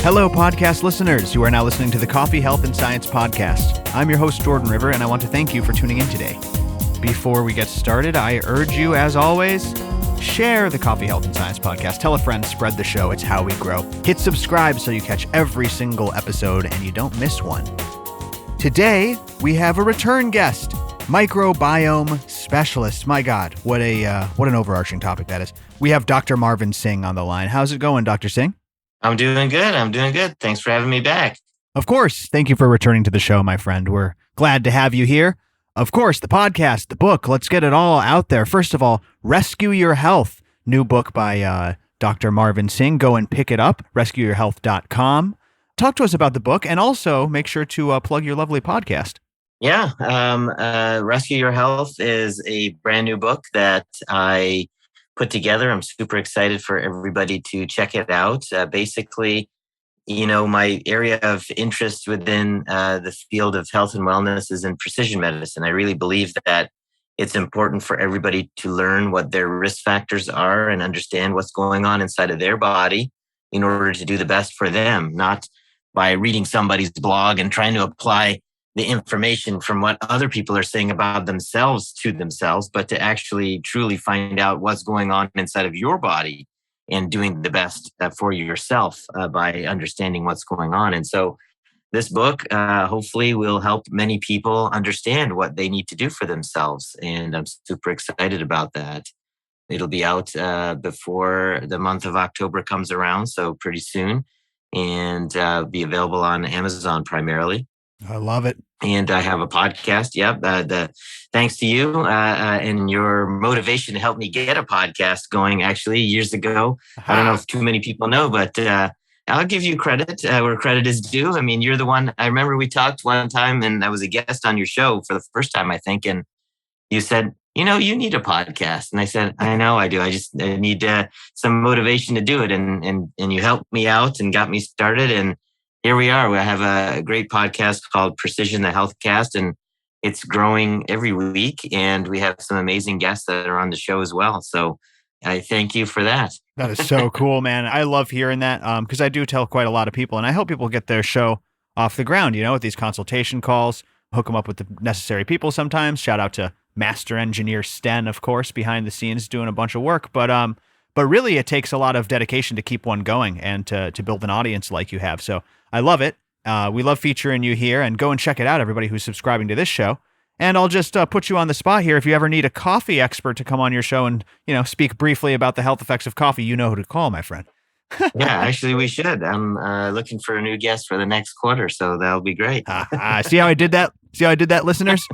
Hello, podcast listeners. You are now listening to the Coffee, Health, and Science podcast. I'm your host, Jordan River, and I want to thank you for tuning in today. Before we get started, I urge you, as always, share the Coffee, Health, and Science podcast. Tell a friend, spread the show. It's how we grow. Hit subscribe so you catch every single episode and you don't miss one. Today, we have a return guest, microbiome specialist. My God, what an overarching topic that is. We have Dr. Marvin Singh on the line. How's it going, Dr. Singh? I'm doing good. Thanks for having me back. Of course. Thank you for returning to the show, my friend. We're glad to have you here. Of course, the podcast, the book, let's get it all out there. First of all, Rescue Your Health, new book by Dr. Marvin Singh. Go and pick it up, rescueyourhealth.com. Talk to us about the book, and also make sure to plug your lovely podcast. Yeah, Rescue Your Health is a brand new book that I put together. I'm super excited for everybody to check it out. Basically, my area of interest within the field of health and wellness is in precision medicine. I really believe that it's important for everybody to learn what their risk factors are and understand what's going on inside of their body in order to do the best for them, not by reading somebody's blog and trying to apply the information from what other people are saying about themselves to themselves, but to actually truly find out what's going on inside of your body and doing the best for yourself by understanding what's going on. And so this book hopefully will help many people understand what they need to do for themselves. And I'm super excited about that. It'll be out before the month of October comes around, so pretty soon, and be available on Amazon primarily. I love it. And I have a podcast. Yep. Thanks to you and your motivation to help me get a podcast going actually years ago. I don't know if too many people know, but I'll give you credit where credit is due. I mean, you're the one. I remember we talked one time and I was a guest on your show for the first time, I think. And you said, you need a podcast. And I said, I know I do. I need some motivation to do it. And you helped me out and got me started. And here we are. We have a great podcast called Precision the Healthcast, and it's growing every week. And we have some amazing guests that are on the show as well. So I thank you for that. That is so cool, man. I love hearing that because I do tell quite a lot of people, and I help people get their show off the ground, with these consultation calls, hook them up with the necessary people sometimes. Shout out to Master Engineer Sten, of course, behind the scenes doing a bunch of work. But really, it takes a lot of dedication to keep one going and to build an audience like you have. So I love it. We love featuring you here, and go and check it out, everybody who's subscribing to this show. And I'll just put you on the spot here. If you ever need a coffee expert to come on your show and, speak briefly about the health effects of coffee, you know who to call, my friend. Yeah, actually we should. I'm looking for a new guest for the next quarter, so that'll be great. See how I did that? Listeners?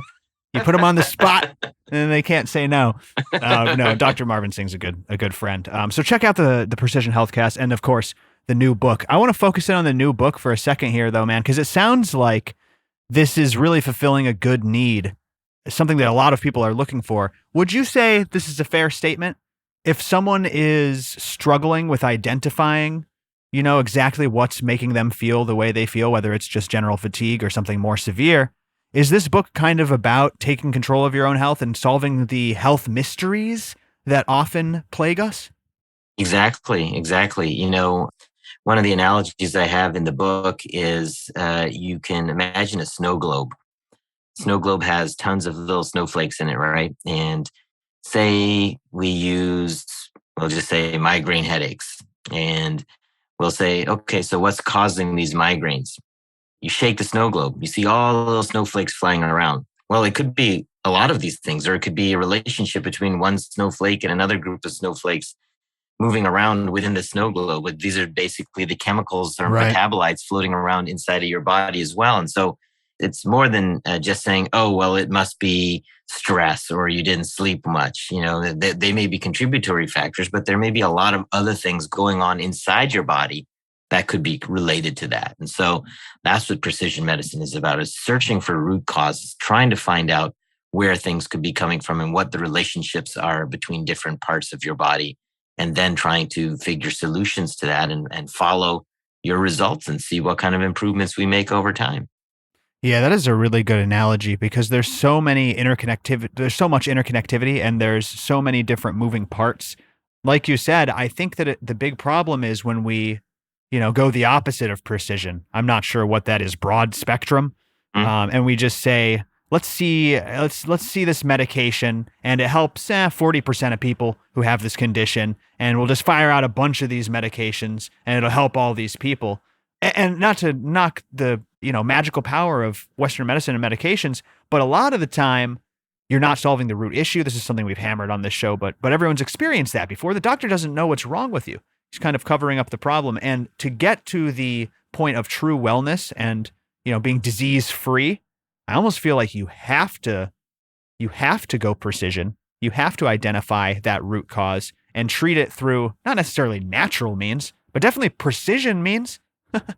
You put them on the spot and they can't say no. No, Dr. Marvin Singh's a good friend. So check out the Precision Healthcast and, of course, the new book. I want to focus in on the new book for a second here, though, man, because it sounds like this is really fulfilling a good need, something that a lot of people are looking for. Would you say this is a fair statement? If someone is struggling with identifying, exactly what's making them feel the way they feel, whether it's just general fatigue or something more severe, is this book kind of about taking control of your own health and solving the health mysteries that often plague us? Exactly. One of the analogies I have in the book is you can imagine a snow globe. Snow globe has tons of little snowflakes in it, right? And say we'll just say migraine headaches. And we'll say, okay, so what's causing these migraines? You shake the snow globe, you see all the little snowflakes flying around. Well, it could be a lot of these things, or it could be a relationship between one snowflake and another group of snowflakes moving around within the snow globe. These are basically the chemicals or metabolites floating around inside of your body as well. And so it's more than just saying, oh, well, it must be stress or you didn't sleep much. They may be contributory factors, but there may be a lot of other things going on inside your body that could be related to that. And so that's what precision medicine is about, is searching for root causes, trying to find out where things could be coming from and what the relationships are between different parts of your body, and then trying to figure solutions to that and follow your results and see what kind of improvements we make over time. Yeah, that is a really good analogy because there's so many there's so much interconnectivity and there's so many different moving parts. Like you said, I think that the big problem is when we go the opposite of precision. I'm not sure what that is, broad spectrum. Mm. And we just say, let's see this medication, and it helps 40% of people who have this condition, and we'll just fire out a bunch of these medications, and it'll help all these people. And not to knock the magical power of Western medicine and medications, but a lot of the time, you're not solving the root issue. This is something we've hammered on this show, but everyone's experienced that before. The doctor doesn't know what's wrong with you. He's kind of covering up the problem. And to get to the point of true wellness and being disease free, I almost feel like you have to go precision. You have to identify that root cause and treat it through not necessarily natural means, but definitely precision means.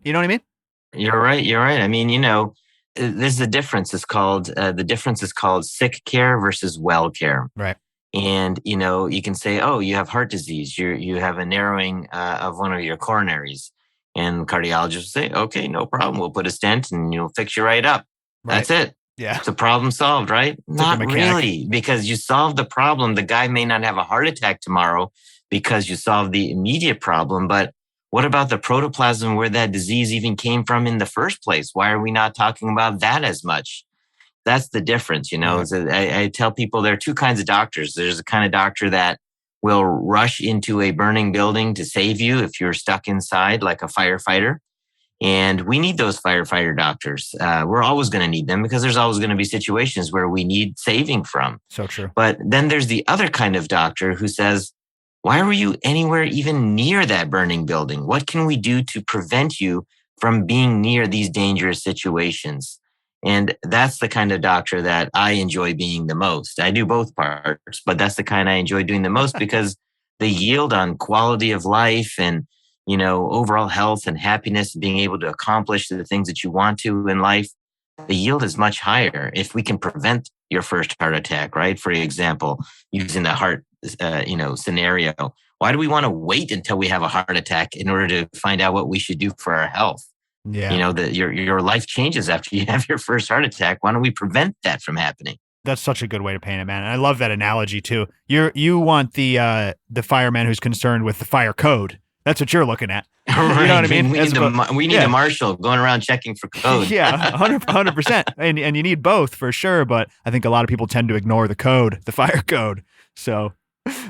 You know what I mean? You're right. You're right. I mean, there's the difference. The difference is called sick care versus well care. Right. And, you can say, oh, you have heart disease. You have a narrowing of one of your coronaries. And cardiologists will say, okay, no problem. We'll put a stent and you'll fix you right up. Right. That's it. Yeah. It's a problem solved, right? It's not like really, because you solved the problem. The guy may not have a heart attack tomorrow because you solved the immediate problem. But what about the protoplasm where that disease even came from in the first place? Why are we not talking about that as much? That's the difference, I tell people there are two kinds of doctors. There's a kind of doctor that will rush into a burning building to save you if you're stuck inside, like a firefighter. And we need those firefighter doctors. We're always going to need them because there's always going to be situations where we need saving from. So true. But then there's the other kind of doctor who says, why were you anywhere even near that burning building? What can we do to prevent you from being near these dangerous situations? And that's the kind of doctor that I enjoy being the most. I do both parts, but that's the kind I enjoy doing the most because the yield on quality of life and, overall health and happiness, being able to accomplish the things that you want to in life, the yield is much higher if we can prevent your first heart attack, right? For example, using the heart, scenario. Why do we want to wait until we have a heart attack in order to find out what we should do for our health? Yeah. That your life changes after you have your first heart attack. Why don't we prevent that from happening? That's such a good way to paint it, man. And I love that analogy too. You want the fireman who's concerned with the fire code. That's what you're looking at. Right. You know what I mean? We need a marshal going around checking for code. Yeah, 100%. And you need both for sure. But I think a lot of people tend to ignore the code, the fire code. So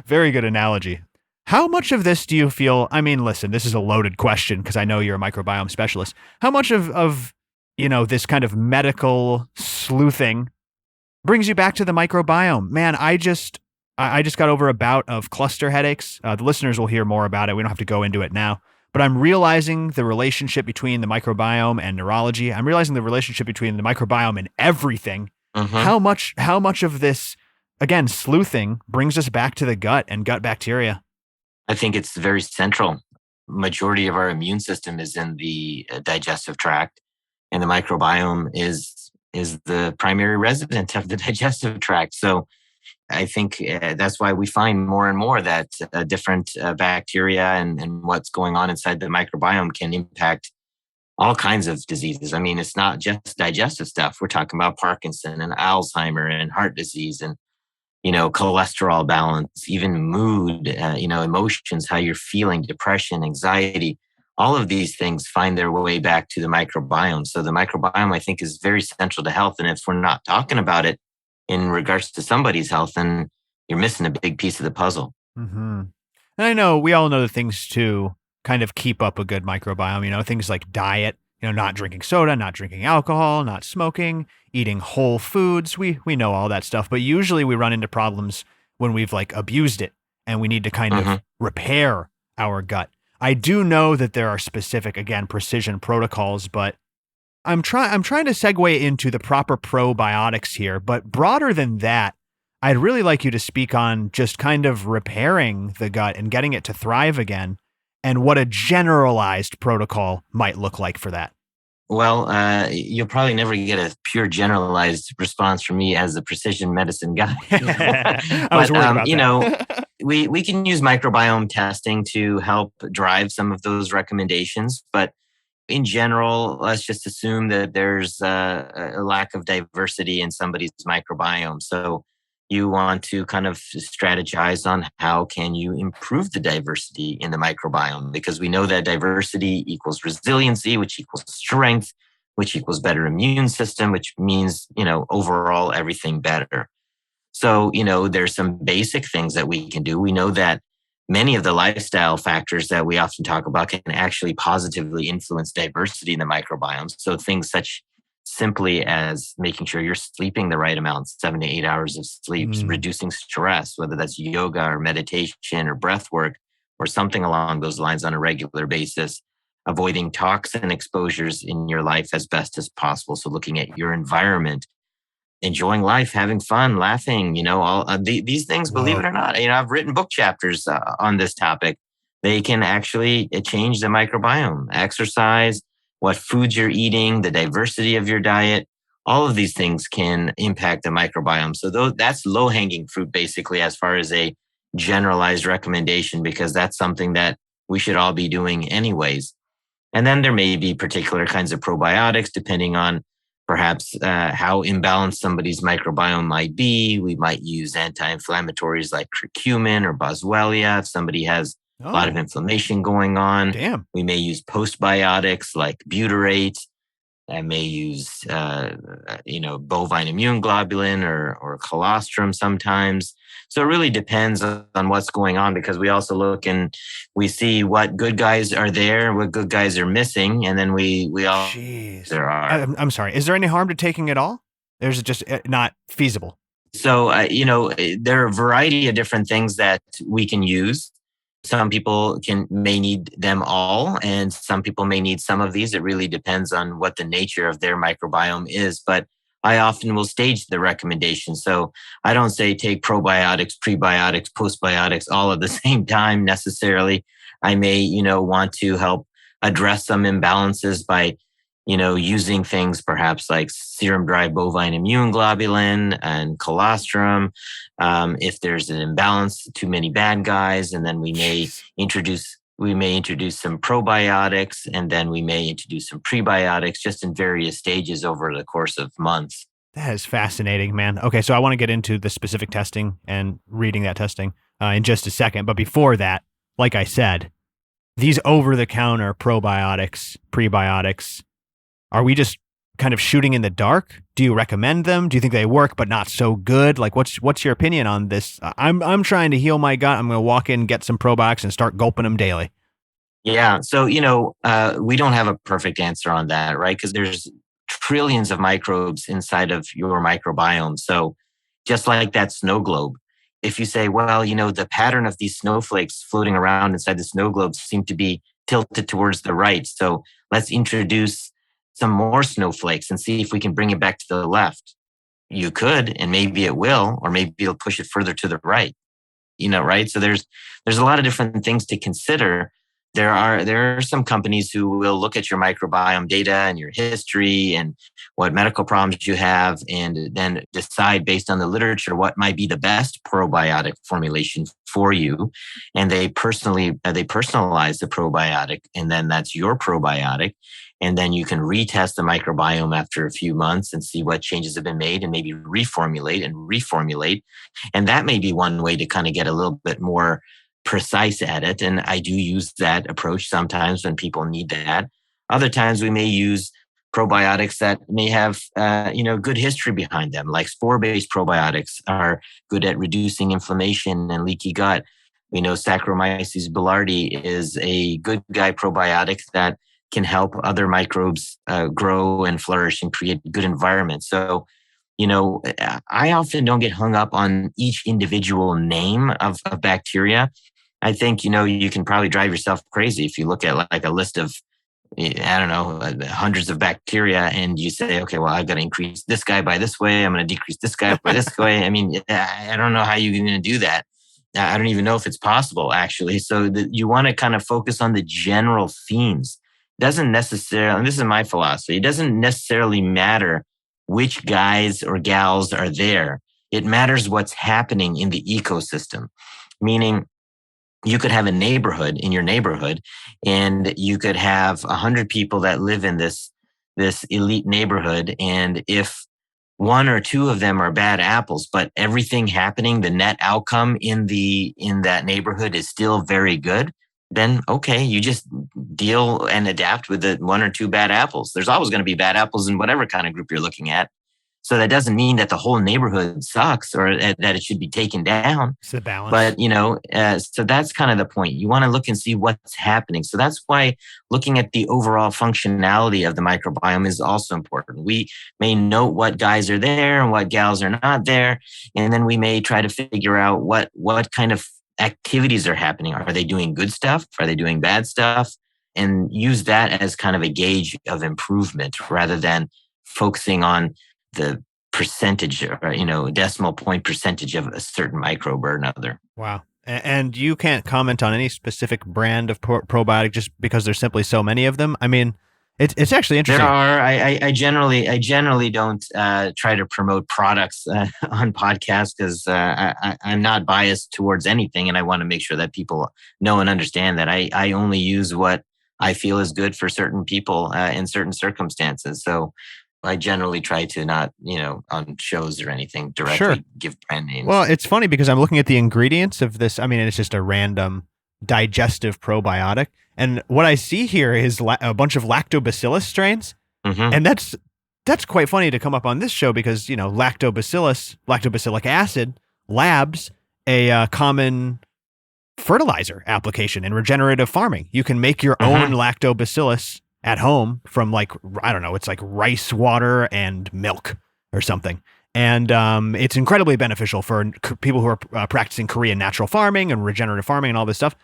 very good analogy. How much of this do you feel, listen, this is a loaded question because I know you're a microbiome specialist. How much of this kind of medical sleuthing brings you back to the microbiome? Man, I just got over a bout of cluster headaches. The listeners will hear more about it. We don't have to go into it now. But I'm realizing the relationship between the microbiome and neurology. I'm realizing the relationship between the microbiome and everything. Mm-hmm. How much of this, again, sleuthing brings us back to the gut and gut bacteria? I think it's very central. Majority of our immune system is in the digestive tract, and the microbiome is the primary resident of the digestive tract. So I think that's why we find more and more that different bacteria and what's going on inside the microbiome can impact all kinds of diseases. It's not just digestive stuff. We're talking about Parkinson and Alzheimer and heart disease and cholesterol balance, even mood, emotions, how you're feeling, depression, anxiety. All of these things find their way back to the microbiome. So the microbiome, I think, is very central to health. And if we're not talking about it in regards to somebody's health, then you're missing a big piece of the puzzle. Mm-hmm. And I know we all know the things to kind of keep up a good microbiome, things like diet, not drinking soda, not drinking alcohol, not smoking, eating whole foods. We know all that stuff, but usually we run into problems when we've abused it and we need to kind of repair our gut. I do know that there are specific, again, precision protocols, but I'm trying to segue into the proper probiotics here, but broader than that, I'd really like you to speak on just kind of repairing the gut and getting it to thrive again, and what a generalized protocol might look like for that. Well, you'll probably never get a pure generalized response from me as a precision medicine guy. I was worried about that. we can use microbiome testing to help drive some of those recommendations, but in general, let's just assume that there's a lack of diversity in somebody's microbiome. So, you want to kind of strategize on how can you improve the diversity in the microbiome, because we know that diversity equals resiliency, which equals strength, which equals better immune system, which means, overall everything better. So, there's some basic things that we can do. We know that many of the lifestyle factors that we often talk about can actually positively influence diversity in the microbiome. So things such simply as making sure you're sleeping the right amount, 7 to 8 hours of sleep, reducing stress, whether that's yoga or meditation or breath work or something along those lines on a regular basis, avoiding toxin exposures in your life as best as possible. So looking at your environment, enjoying life, having fun, laughing, all these things, believe it or not, I've written book chapters on this topic. They can actually change the microbiome, exercise, what foods you're eating, the diversity of your diet. All of these things can impact the microbiome. So that's low hanging fruit, basically, as far as a generalized recommendation, because that's something that we should all be doing anyways. And then there may be particular kinds of probiotics, depending on perhaps how imbalanced somebody's microbiome might be. We might use anti-inflammatories like curcumin or boswellia if somebody has a lot of inflammation going on. Damn. We may use postbiotics like butyrate. I may use, bovine immune globulin or colostrum sometimes. So it really depends on what's going on, because we also look and we see what good guys are there, what good guys are missing, and then we all there are. I'm sorry. Is there any harm to taking it all? Or is it just not feasible? So there are a variety of different things that we can use. Some people may need them all, and some people may need some of these. It really depends on what the nature of their microbiome is. But I often will stage the recommendation. So I don't say take probiotics, prebiotics, postbiotics all at the same time necessarily. I may, want to help address some imbalances by using things perhaps like serum dry bovine immune globulin and colostrum. If there's an imbalance, too many bad guys, and then we may introduce some probiotics, and then we may introduce some prebiotics, just in various stages over the course of months. That is fascinating, man. Okay, so I want to get into the specific testing and reading that testing in just a second. But before that, like I said, these over-the-counter probiotics, prebiotics, are we just kind of shooting in the dark? Do you recommend them? Do you think they work but not so good? Like, what's your opinion on this? I'm trying to heal my gut. I'm going to walk in, get some probiotics, and start gulping them daily. Yeah. So, we don't have a perfect answer on that, right? Because there's trillions of microbes inside of your microbiome. So just like that snow globe, if you say, well, the pattern of these snowflakes floating around inside the snow globe seem to be tilted towards the right. So let's introduce some more snowflakes and see if we can bring it back to the left. You could, and maybe it will, or maybe it'll push it further to the right, right? So there's a lot of different things to consider. There are some companies who will look at your microbiome data and your history and what medical problems you have, and then decide based on the literature what might be the best probiotic formulation for you. And they personalize the probiotic, and then that's your probiotic. And then you can retest the microbiome after a few months and see what changes have been made, and maybe reformulate. And that may be one way to kind of get a little bit more precise at it. And I do use that approach sometimes when people need that. Other times we may use probiotics that may have, good history behind them, like spore-based probiotics are good at reducing inflammation and leaky gut. We know Saccharomyces boulardii is a good guy probiotic that can help other microbes grow and flourish and create good environments. So, I often don't get hung up on each individual name of bacteria. I think, you can probably drive yourself crazy if you look at like a list of, hundreds of bacteria, and you say, okay, well, I've got to increase this guy by this way. I'm going to decrease this guy by this way. I mean, I don't know how you're going to do that. I don't even know if it's possible, actually. So you want to kind of focus on the general themes. Doesn't necessarily, and this is my philosophy, it doesn't necessarily matter which guys or gals are there. It matters what's happening in the ecosystem. Meaning, you could have a neighborhood in your neighborhood, and you could have 100 people that live in this elite neighborhood. And if one or two of them are bad apples, but everything happening, the net outcome in that neighborhood is still very good, then okay, you just deal and adapt with the one or two bad apples. There's always going to be bad apples in whatever kind of group you're looking at. So that doesn't mean that the whole neighborhood sucks or that it should be taken down. It's the balance. But, so that's kind of the point. You want to look and see what's happening. So that's why looking at the overall functionality of the microbiome is also important. We may note what guys are there and what gals are not there. And then we may try to figure out what kind of activities are happening. Are they doing good stuff? Are they doing bad stuff? And use that as kind of a gauge of improvement rather than focusing on the percentage or, decimal point percentage of a certain microbe or another. Wow. And you can't comment on any specific brand of probiotic just because there's simply so many of them. I mean, it's actually interesting. There are. I generally don't try to promote products on podcasts because I'm not biased towards anything, and I want to make sure that people know and understand that I only use what I feel is good for certain people in certain circumstances. So I generally try to not, on shows or anything directly give brand names. Well, it's funny because I'm looking at the ingredients of this. I mean, it's just a random digestive probiotic. And what I see here is a bunch of lactobacillus strains. Mm-hmm. And that's quite funny to come up on this show because, lactobacillic acid, labs, a common fertilizer application in regenerative farming. You can make your own lactobacillus at home from it's like rice water and milk or something. And it's incredibly beneficial for people who are practicing Korean natural farming and regenerative farming and all this stuff.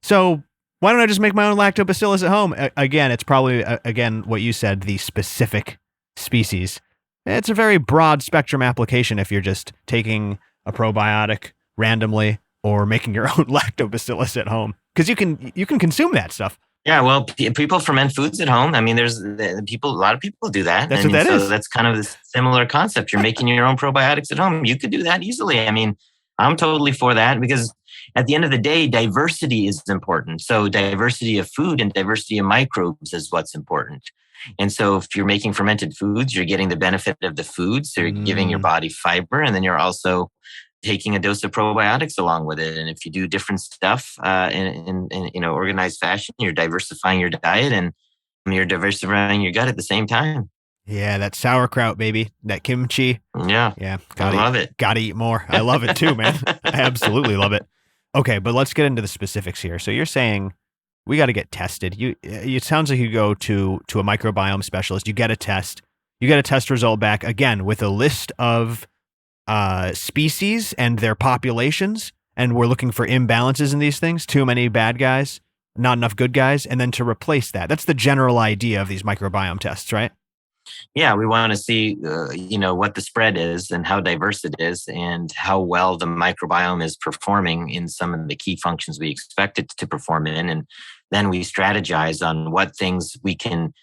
So why don't I just make my own lactobacillus at home? Again, it's probably, what you said, the specific species. It's a very broad spectrum application if you're just taking a probiotic randomly or making your own lactobacillus at home. Because you can consume that stuff. Yeah, well, people ferment foods at home. I mean, a lot of people do that. That's what that is. That's kind of a similar concept. You're making your own probiotics at home. You could do that easily. I mean, I'm totally for that because at the end of the day, diversity is important. So diversity of food and diversity of microbes is what's important. And so if you're making fermented foods, you're getting the benefit of the food. So you're giving your body fiber, and then you're also taking a dose of probiotics along with it. And if you do different stuff in organized fashion, you're diversifying your diet and you're diversifying your gut at the same time. Yeah, that sauerkraut, baby. That kimchi. Yeah. I love it. Gotta eat more. I love it too, man. I absolutely love it. Okay, but let's get into the specifics here. So you're saying we got to get tested. It sounds like you go to a microbiome specialist. You get a test. You get a test result back, again, with a list of species and their populations, and we're looking for imbalances in these things. Too many bad guys, not enough good guys, and then to replace that. That's the general idea of these microbiome tests, right? Yeah, we want to see, what the spread is and how diverse it is and how well the microbiome is performing in some of the key functions we expect it to perform in. And then we strategize on what things we can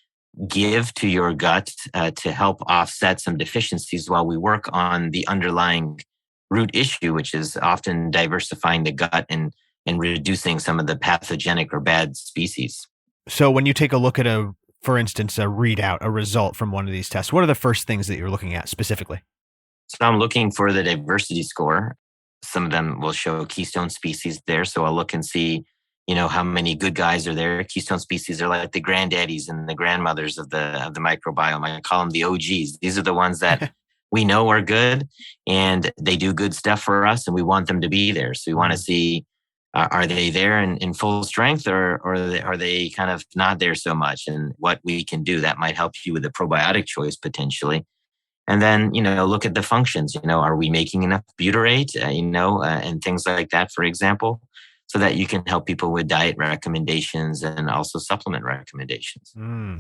give to your gut to help offset some deficiencies while we work on the underlying root issue, which is often diversifying the gut and reducing some of the pathogenic or bad species. So when you take a look at for instance, a readout, a result from one of these tests, what are the first things that you're looking at specifically? So I'm looking for the diversity score. Some of them will show keystone species there. So I'll look and see how many good guys are there. Keystone species are like the granddaddies and the grandmothers of the microbiome. I call them the OGs. These are the ones that we know are good and they do good stuff for us and we want them to be there. So we want to see, are they there in full strength or are they kind of not there so much? And what we can do that might help you with a probiotic choice potentially. And then, look at the functions. Are we making enough butyrate, and things like that, for example, so that you can help people with diet recommendations and also supplement recommendations.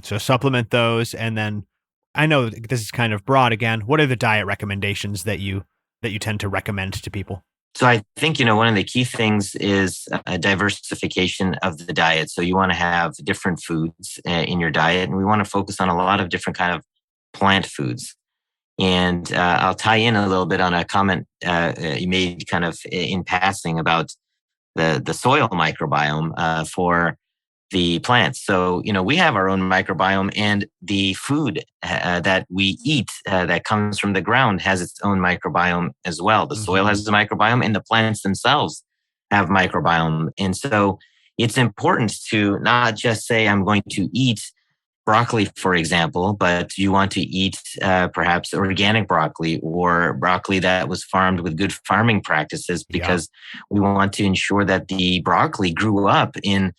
So supplement those. And then I know this is kind of broad again. What are the diet recommendations that you tend to recommend to people? So I think, one of the key things is a diversification of the diet. So you want to have different foods in your diet, and we want to focus on a lot of different kind of plant foods. And I'll tie in a little bit on a comment you made kind of in passing about the soil microbiome for the plants. So, we have our own microbiome, and the food that we eat that comes from the ground has its own microbiome as well. The soil has a microbiome, and the plants themselves have microbiome. And so it's important to not just say, I'm going to eat broccoli, for example, but you want to eat perhaps organic broccoli or broccoli that was farmed with good farming practices, because we want to ensure that the broccoli grew up in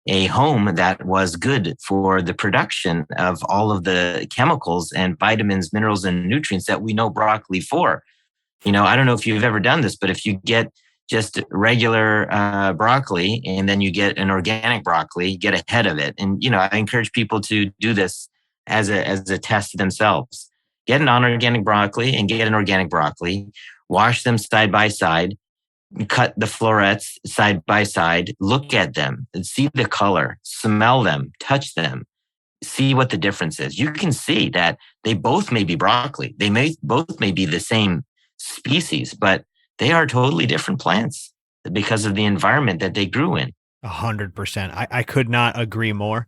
a home that was good for the production of all of the chemicals and vitamins, minerals, and nutrients that we know broccoli for. I don't know if you've ever done this, but if you get just regular broccoli and then you get an organic broccoli, get ahead of it. And, I encourage people to do this as a test themselves. Get an non-organic broccoli and get an organic broccoli, wash them side by side, cut the florets side by side, look at them and see the color, smell them, touch them, see what the difference is. You can see that they both may be broccoli. They both may be the same species, but they are totally different plants because of the environment that they grew in. 100%. I could not agree more.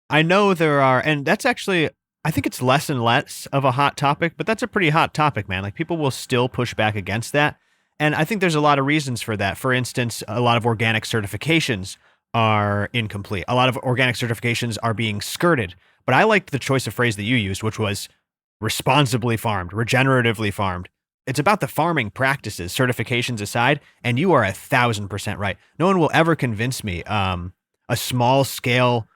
I know there are, and that's actually, I think it's less and less of a hot topic, but that's a pretty hot topic, man. Like, people will still push back against that. And I think there's a lot of reasons for that. For instance, a lot of organic certifications are incomplete. A lot of organic certifications are being skirted. But I liked the choice of phrase that you used, which was responsibly farmed, regeneratively farmed. It's about the farming practices, certifications aside, and you are 1,000% right. No one will ever convince me a small scale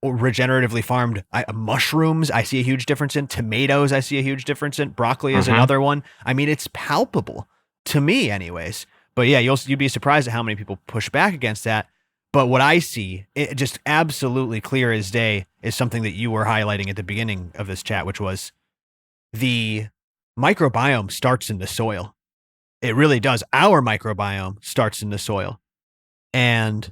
regeneratively farmed mushrooms, I see a huge difference in. Tomatoes, I see a huge difference in. Broccoli is another one. I mean, it's palpable to me anyways. But yeah, you'd be surprised at how many people push back against that. But what I see, it just absolutely clear as day, is something that you were highlighting at the beginning of this chat, which was the microbiome starts in the soil. It really does. Our microbiome starts in the soil. And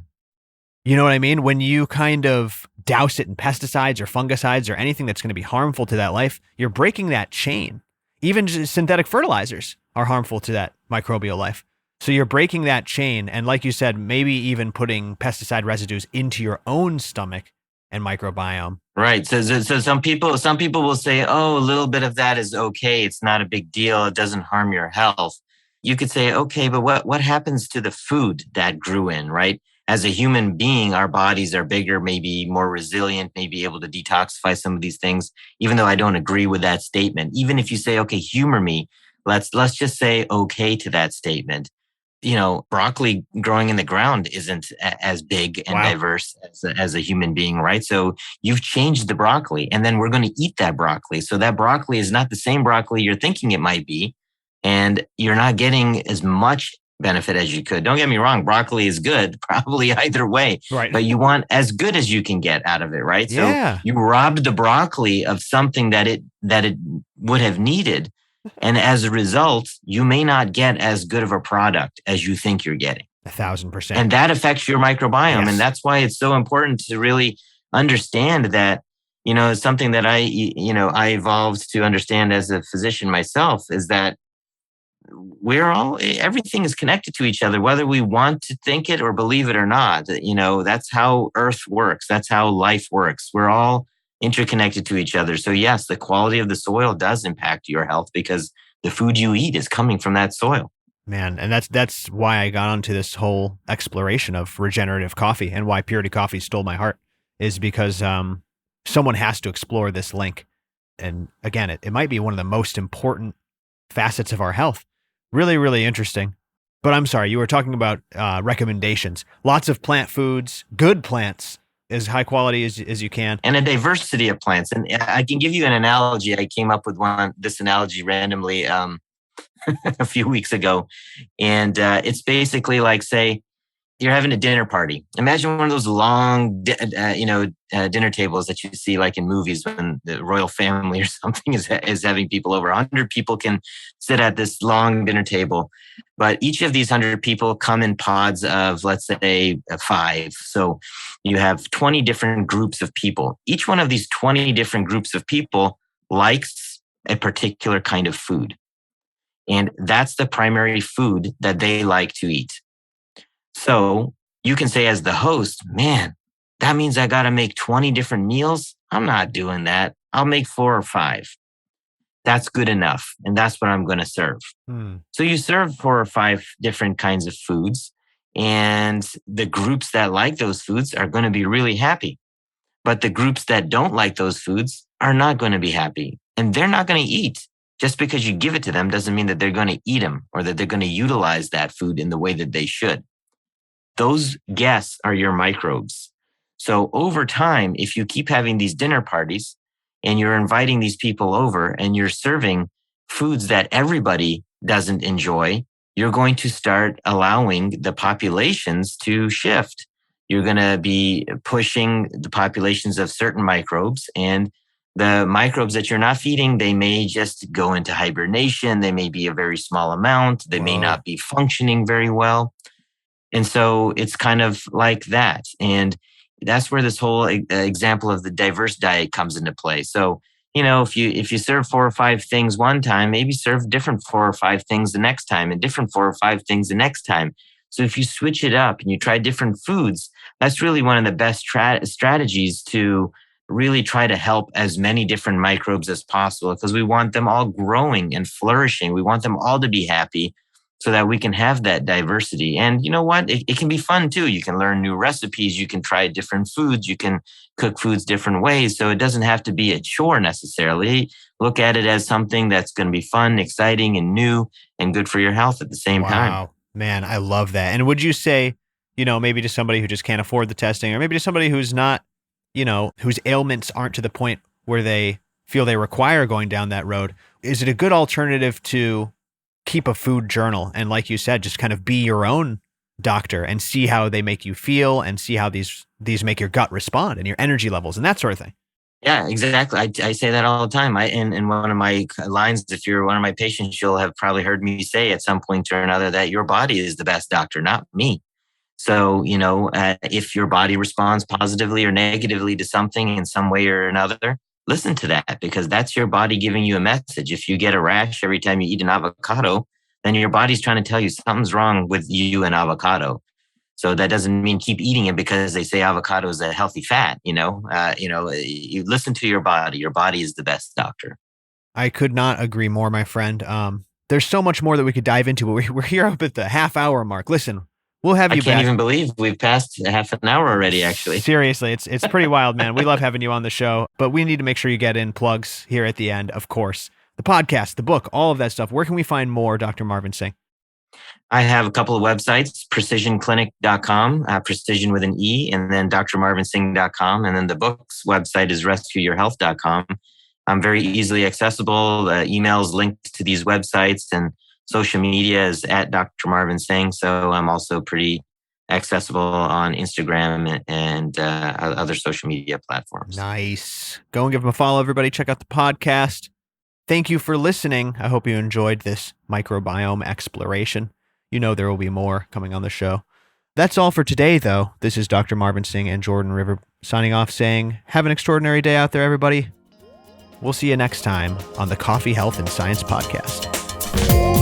you know what I mean? When you kind of douse it in pesticides or fungicides or anything that's going to be harmful to that life, you're breaking that chain. Even synthetic fertilizers are harmful to that microbial life. So you're breaking that chain. And like you said, maybe even putting pesticide residues into your own stomach and microbiome. Right. So some people will say, oh, a little bit of that is okay. It's not a big deal. It doesn't harm your health. You could say, okay, but what happens to the food that grew in, right? As a human being, our bodies are bigger, maybe more resilient, maybe able to detoxify some of these things, even though I don't agree with that statement. Even if you say, okay, humor me, let's just say okay to that statement. Broccoli growing in the ground isn't as big and diverse as a human being, right? So you've changed the broccoli, and then we're going to eat that broccoli. So that broccoli is not the same broccoli you're thinking it might be, and you're not getting as much benefit as you could. Don't get me wrong, broccoli is good, probably either way, right? But you want as good as you can get out of it, right? Yeah. So you robbed the broccoli of something that it would have needed. And as a result, you may not get as good of a product as you think you're getting. 1,000%. And that affects your microbiome. Yes. And that's why it's so important to really understand that, something that I evolved to understand as a physician myself, is that everything is connected to each other, whether we want to think it or believe it or not. That's how Earth works. That's how life works. We're all interconnected to each other. So yes, the quality of the soil does impact your health because the food you eat is coming from that soil. Man, and that's why I got onto this whole exploration of regenerative coffee, and why Purity Coffee stole my heart, is because someone has to explore this link. And again, it might be one of the most important facets of our health. Really, really interesting. But I'm sorry, you were talking about recommendations. Lots of plant foods, good plants, as high quality as you can. And a diversity of plants. And I can give you an analogy. I came up with this analogy randomly a few weeks ago. And it's basically like, say, you're having a dinner party. Imagine one of those long, dinner tables that you see like in movies when the royal family or something is having people over. 100 people can sit at this long dinner table, but each of these 100 people come in pods of, let's say, 5. So you have 20 different groups of people. Each one of these 20 different groups of people likes a particular kind of food. And that's the primary food that they like to eat. So you can say as the host, man, That means I got to make 20 different meals. I'm not doing that. I'll make 4 or 5. That's good enough. And that's what I'm going to serve. So you serve 4 or 5 different kinds of foods, and the groups that like those foods are going to be really happy. But the groups that don't like those foods are not going to be happy, and they're not going to eat. Just because you give it to them doesn't mean that they're going to eat them or that they're going to utilize that food in the way that they should. Those guests are your microbes. So over time, if you keep having these dinner parties and you're inviting these people over and you're serving foods that everybody doesn't enjoy, you're going to start allowing the populations to shift. You're going to be pushing the populations of certain microbes, and the microbes that you're not feeding, they may just go into hibernation. They may be a very small amount. They may not be functioning very well. And so it's kind of like that. And that's where this whole example of the diverse diet comes into play. So, if you serve 4 or 5 things one time, maybe serve different 4 or 5 things the next time and different 4 or 5 things the next time. So if you switch it up and you try different foods, that's really one of the best strategies to really try to help as many different microbes as possible, because we want them all growing and flourishing. We want them all to be happy so that we can have that diversity. And you know what? It can be fun too. You can learn new recipes. You can try different foods. You can cook foods different ways. So it doesn't have to be a chore necessarily. Look at it as something that's going to be fun, exciting, and new, and good for your health at the same time. Wow, man, I love that. And would you say, maybe to somebody who just can't afford the testing, or maybe to somebody who's not, whose ailments aren't to the point where they feel they require going down that road, is it a good alternative to keep a food journal? And like you said, just kind of be your own doctor and see how they make you feel and see how these make your gut respond and your energy levels and that sort of thing. Yeah, exactly. I say that all the time. In one of my lines, if you're one of my patients, you'll have probably heard me say at some point or another that your body is the best doctor, not me. So, if your body responds positively or negatively to something in some way or another, listen to that, because that's your body giving you a message. If you get a rash every time you eat an avocado, then your body's trying to tell you something's wrong with you and avocado. So that doesn't mean keep eating it because they say avocado is a healthy fat. You listen to your body. Your body is the best doctor. I could not agree more, my friend. There's so much more that we could dive into, but we're here up at the half-hour mark. Listen, we'll have you back. I can't even believe we've passed half an hour already, actually. Seriously, it's pretty wild, man. We love having you on the show, but we need to make sure you get in plugs here at the end, of course. The podcast, the book, all of that stuff. Where can we find more, Dr. Marvin Singh? I have a couple of websites, precisionclinic.com, precision with an E, and then drmarvinsingh.com. And then the book's website is rescueyourhealth.com. I'm very easily accessible. Emails linked to these websites, and social media is at Dr. Marvin Singh. So I'm also pretty accessible on Instagram and other social media platforms. Nice. Go and give them a follow, everybody. Check out the podcast. Thank you for listening. I hope you enjoyed this microbiome exploration. There will be more coming on the show. That's all for today, though. This is Dr. Marvin Singh and Jordan River signing off saying, have an extraordinary day out there, everybody. We'll see you next time on the Coffee, Health, and Science Podcast.